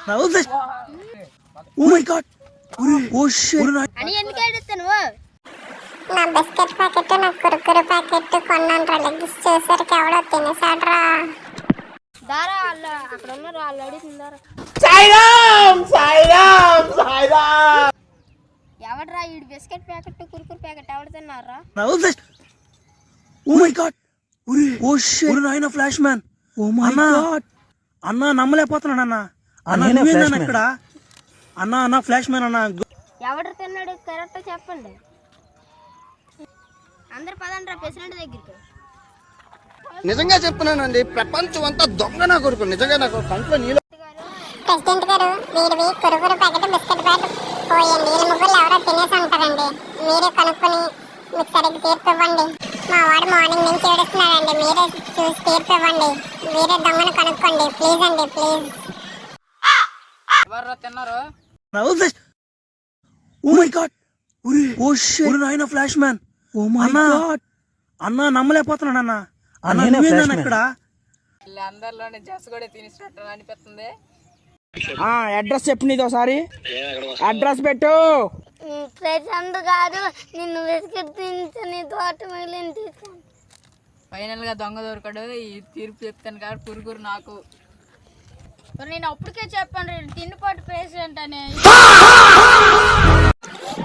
Oh my god oh shit అని ఎందుకు ఏడుస్తున్నావు? నా బిస్కెట్ ప్యాకెట్ నా కురుకురు ప్యాకెట్ కొన్నాను రా లెగ్గిస్ చేసరికి ఎవడో తినేసాడ్రా. దారా వాళ్ళు అక్కడ ఉన్నారు, వాళ్ళు అడుగుతుందారా. ఎవడరా ఈ బిస్కెట్ ప్యాకెట్ కురుకురు ప్యాకెట్ ఎవడు తిన్నారా? Oh my god oh shit నాయన flash man. Oh my god అన్న నమ్మలేకపోతున్నాను అన్న. అన్న నువ్వేనా ఇక్కడ? అన్న ఫ్లాష్ మ్యాన్ అన్న. ఎవడు తిన్నాడు కరెక్ట్ చెప్పండి. అందరు పదండ్రా ప్రెసిడెంట్ దగ్గరికి. నిజంగా చెప్తున్నానండి, ప్రపంచం అంతా దొంగ నా కొడుకు. నిజంగా నాకు కంట్లో నీళ్ళు. ప్రెసిడెంట్ గారు వీడివి కురుకురు ప్యాకెట్ బిస్కెట్ ప్యాకెట్ పోయండి. వీళ్ళ ముగ్గురు ఎవరో తినేసి ఉంటారండి. మీరే కనుక్కొని మీకు సరిగ్గా తీర్పు ఇవ్వండి. మా వాడు మార్నింగ్ నుంచి ఏడుస్తున్నాడండి. మీరే చూసి తీర్పు ఇవ్వండి. మీరే దొంగను కనుక్కోండి ప్లీజ్ అండి, ప్లీజ్. ఎవర్రా తిన్నారు? Oh my god oh shit నాయన flash man. Oh my god అన్న నమ్మలేకపోతున్నాను అన్న. అన్న నువ్వేనా ఇక్కడ? వీళ్ళందరిలోనే జస్ కూడా తినేసినట్టు అనిపిస్తుంది. అడ్రస్ చెప్పు, నీది ఒకసారి అడ్రస్ పెట్టు. ప్రెసిడెంట్ కాదు, నిన్ను బిస్కెట్ తింటే నీ తోట మిగిలిన తీసుకో. ఫైనల్ గా దొంగ దొరకడు. ఈ తీర్పు చెప్తాను కాబట్టి పురుగురు నాకు. నేను అప్పటికే చెప్పాను తిండిపాటు ప్రెసిడెంట్ అని.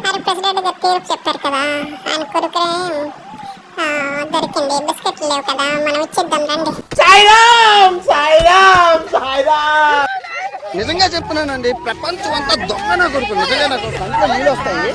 మరి ప్రెసిడెంట్ గారు తీర్పు చెప్పారు కదా, ఆయన కురుకురే దొరికింది, బిస్కెట్లు లేవు కదా, మనం ఇచ్చిద్దాం రండి. నిజంగా చెప్తున్నానండి, ప్రపంచం అంతా దొంగ నా కొడుకు. నిజంగా నాకు కంట్లో నీళ్ళు వస్తాయి.